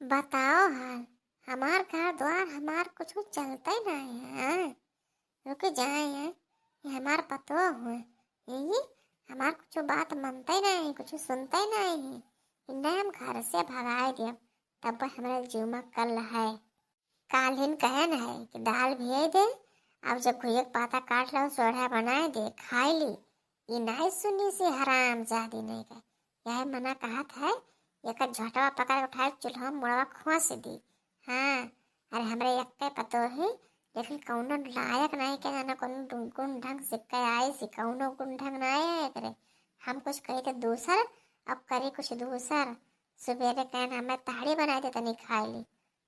बताओ हाल। हमार घर द्वार हमार कुछ चलते नहीं है। रुक जाए हैं। ये हमार पतो हुए। ये हमार कुछ बात मनते नहीं, कुछ सुनते नहीं। इन्हें हम घर से भगाए दिए। तब हमारे जीव में कल है। काल हिन कहन है कि दाल भेज दे। अब जब कोई एक पाता काट लो सोढ़ा बनाए दे खाई ली। ये नहीं सुनी सी हराम जादी नहीं का। यह मना कहा था। एक झटवा पकड़ उठाए चूल्हा मुड़वा खोस दी। हाँ, अरे हमरे एक के पतो है। लेकिन कौनो लायक नहीं के ना कौनो गुण ढंग सिक्का आए सी कौनो गुण ढंग नहीं आए करे। हम कुछ कहे थे दूसर, अब करे कुछ दूसर। सवेरे कहना हमें ताड़ी बनाए थे तनी खाई ली।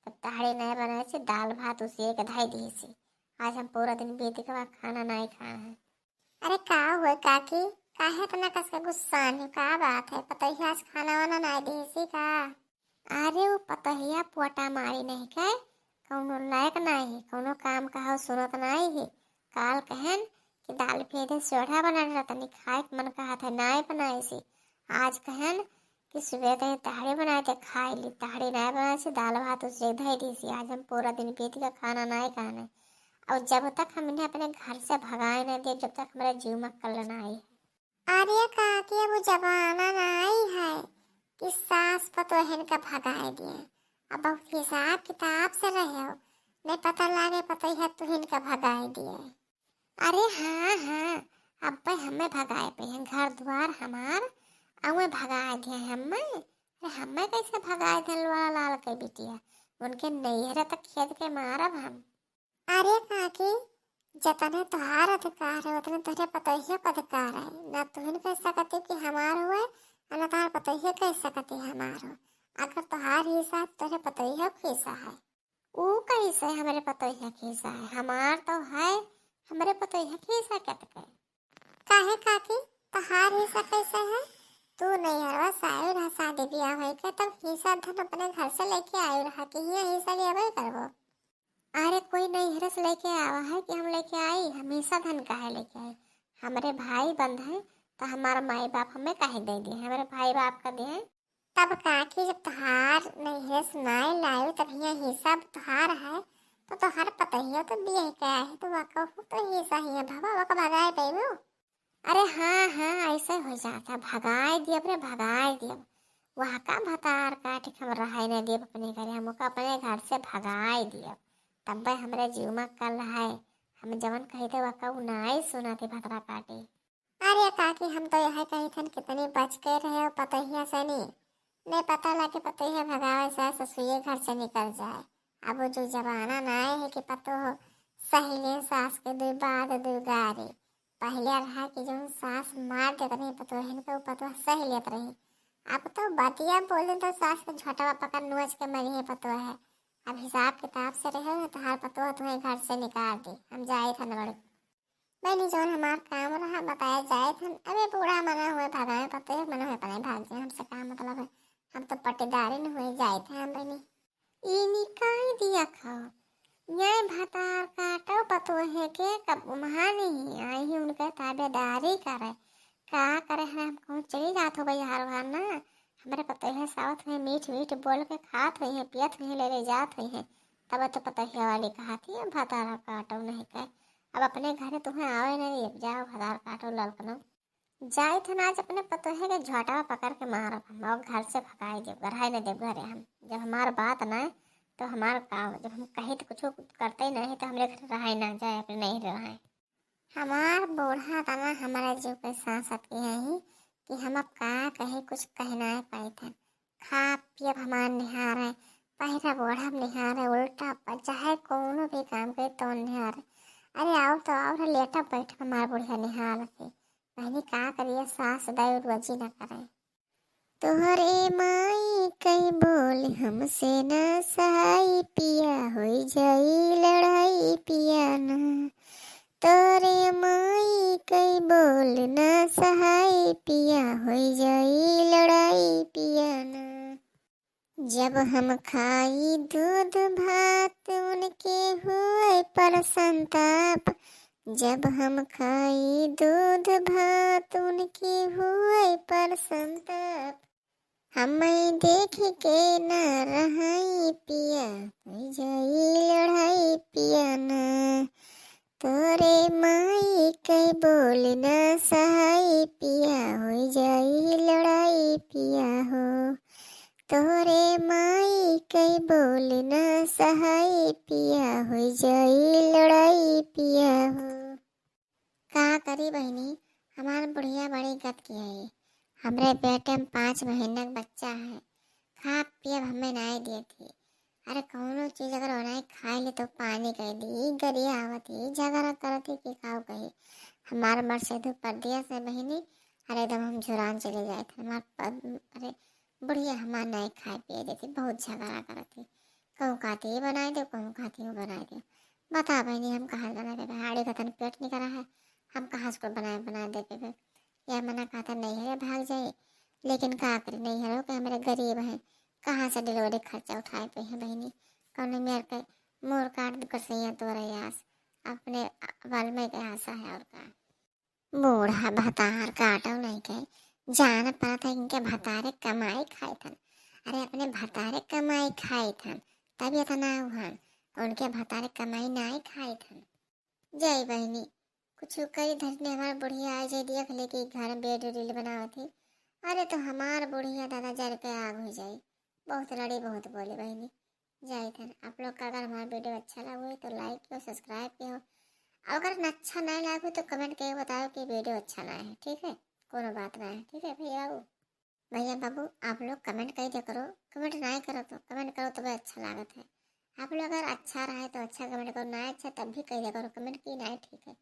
तब ताड़ी नहीं बनाए से दाल भात उसे एक धाई दी सी। आज हम पूरा दिन बेटी का खाना नहीं खाए हैं। अरे का हुआ काकी? काहे इतना कस के गुस्सा है? का बात है? पतैया आज खाना वाना नहीं दी सी का? अरे वो पतैया पोटा मारी नहीं के कौनो लायक नहीं है, कौनो काम का हो सुनत नहीं है। काल कहन कि दाल फेदे सोढ़ा बना रहा तनी खाए के मन कहा था नहीं बनाई सी। आज कहन कि सुबह तक ताड़ी बनाए थे खाई ली। ताड़ी नहीं बनाई सी, दाल भात उसे धई दी सी। आज हम पूरा दिन बेटी का खाना नहीं खाने। और जब तक हम इन्हें अपने घर से भगाए नहीं दे, जब तक हमारे जीव में कल ना आई। अरे काकी अब वो जमाना नहीं है कि सास पतोहन का भगाए दिए। अब बहुत हिसाब किताब से रहे हो। नहीं पता लागे पतोह तो इनका भगाए दिए। अरे हाँ हाँ, अब भाई हमें भगाए पे हैं घर द्वार हमार। अवे भगाए दिए हमें। अरे हमें कैसे भगाए थे लाल के बिटिया? उनके नैहरे तक खेद के मारब हम। अरे काकी, जतने तुहार अधिकार है उतने तुझे पतोहियों का अधिकार है। न तुहिन कह सकती कि हमार हुए और न तुहार पतोहियों कह सकती हमार हो। अगर तुहार हिस्सा तुझे पतोहियों का हिस्सा है। वो कैसे हमारे पतोहिया का हिस्सा है? हमार तो है, हमारे पतोहिया का हिस्सा क्या तक है? काहे काकी तुहार हिस्सा कैसे है? तू नहीं हरवा सायु रहा शादी ब्याह होई के तब हिस्सा धन अपने घर से लेके आयु रहा कि ये हिस्सा लेवे करबो। अरे कोई नहीं हिरस लेके आवा है कि हम लेके आई। हमेशा धन काहे लेके आए? हमारे भाई बंध है तो हमारा माई बाप हमें काहे दे दिए? हमारे भाई बाप का दिए। तब काकी जब तुहार नहीं हिरस नाई लायु तब ये हिस्सा तुहार है तो तुहार पता ही है तो दिए क्या है तो वाका तो हिस्सा ही है बाबा वाका भगाए पेबो। अरे हाँ हाँ, ऐसे हो जाता। भगाए दिए अपने भगाए दिए। वहाँ का भतार काट हम रहा नहीं दिए अपने घर। हम अपने घर से भगाए दिए। तब हमारे जीव में कल है। हम जवन कही थे वह नहीं सुना थे भतरा काटे। अरे काकी हम तो यह कही थे कितनी बच के रहे हो पतहिया से नहीं पता लगे पतहिया भगावे से ससुए घर से निकल जाए। अब वो जो जमाना नहीं है कि पतो हो सहेले सास के दो बाद दो गारे। पहले रहा कि जो सास मार देते रही पतोहन को पतो सह लेते रही। अब तो बतिया बोले तो सास के झटवा पकड़ नोच के मरी है पतो है। अब हिसाब किताब से रहे तो हार पतो तुम्हें घर से निकाल दी। हम जाए थे नगड़ मैंने जो हमारा काम रहा बताया जाए थे। अबे बूढ़ा मना हुए भगाए पतो है मना हुए पड़े भाग जाए। हमसे काम मतलब है हम तो पट्टेदारी न हुए जाए थे। हम बनी ई निकाल दिया खाओ ये भतार काटो पतो है के कब वहाँ नहीं आई ही उनका ताबेदारी करे का करे है। हम कहूँ चली जात हो भाई हार बार ना हमारे पता है साथ में मीठ मीठ बोल के खात हुई है पियत हुई ले जात हुई है। तब तो पता है वाली कहा थी भतार काटो नहीं कहे। अब अपने घर तुम्हें आवे नहीं जाओ भतार काटो ललकनो जाए थे ना। आज अपने पता है कि झोटा पकड़ के मारो हम और घर से भगाए दे घर नहीं दे घरे। हम जब हमारा बात ना तो हमारा काम जब हम कहीं तो कुछ करते नहीं तो हमारे घर रहा ना जाए अपने नहीं रहे। हमार बूढ़ा तना हमारे जीव के सांसत की है ही कि हम अब का कहीं कुछ कहना है पाए थे। खा पियब हमार निहार है पहला बूढ़ा निहार है उल्टा चाहे कोनो भी काम करे तो निहार। अरे आओ तो आओ लेटा बैठ हमार बुढ़िया निहार के पहले का करिए सास दाई रोजी न करे। तोहरे माई कई बोल हमसे न सहाई पिया हो जाई लड़ाई पिया ना। तोरे माई कई बोल न सहाय पिया हो जाई लड़ाई पिया ना। जब हम खाई दूध भात उनके हुए पर संताप। जब हम खाई दूध भात उनके हुए पर संताप। हमें देख के न रहाई पिया होई जाई लड़ाई पिया ना तोरे माई के बोल न सहाई पिया होई जाई लड़ाई पिया हो तोरे माई के बोल न सहाई पिया होई जाई लड़ाई पिया हो। का करी बहनी, हमार बुढ़िया बड़ी गत की है। हमरे पेटे में 5 महीना का बच्चा है। खा पिया हमें नहीं दिए थी। अरे कौनो चीज अगर बनाए खाए ले तो पानी कह दी गरिया आवत ही झगड़ा करत ही कि खाओ कही हमार मर से धूप पर दिया से बहनी। अरे एकदम हम झुरान चले जाए थे अरे बुढ़िया हमार नहीं खाए पिए देती बहुत झगड़ा करत थी। कहूँ खाती ही बनाए दो कहूँ खाती हूँ बनाए दो। बता बहनी हम कहाँ बना दे हाड़ी का तन पेट नहीं करा है हम कहाँ से बनाए बना दे पे या मना खाता नहीं है भाग जाए लेकिन का करे नहीं है कि हमारे गरीब हैं कहाँ से डिलीवरी खर्चा उठाए पे हैं बहनी कौन मेरे के मोर काट कर सही तो रयास अपने बल में के आशा है और का बूढ़ा भतार काटो नहीं के जान पड़ा था इनके भतारे कमाई खाए थन। अरे अपने भतारे कमाई खाए थन तभी इतना हुआ उनके भतारे कमाई नहीं खाए थन। जय बहनी कुछ कई धरने हमार बुढ़िया आ जाए देख ले कि घर में बेड रील बनावत थी। अरे तो हमार बुढ़िया दादा जर के आग हो जाए बहुत लड़ी बहुत बोले बहनी। जय धन आप लोग का अगर हमारा वीडियो अच्छा लगा हो तो लाइक करो सब्सक्राइब करो अगर अच्छा नहीं लगा तो कमेंट करके बताओ कि वीडियो अच्छा ना है ठीक है कोनो बात ना है ठीक है भैया बाबू आप लोग कमेंट कर दिया करो कमेंट नहीं करो तो कमेंट करो तो भाई अच्छा लागत है। आप लोग अगर अच्छा रहा तो अच्छा कमेंट करो ना अच्छा तब भी कह दिया करो कमेंट की नहीं ठीक है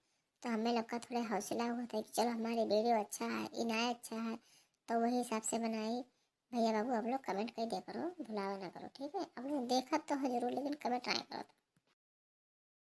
तो हमें लोग का थोड़ा हौसला होता है कि चलो हमारी वीडियो अच्छा है ये ना अच्छा है तो वही हिसाब से बनाई। भैया बाबू आप लोग कमेंट कर दिया करो भुलावा ना करो ठीक है। आप लोग देखा तो है जरूर लेकिन कमेंट नहीं करो।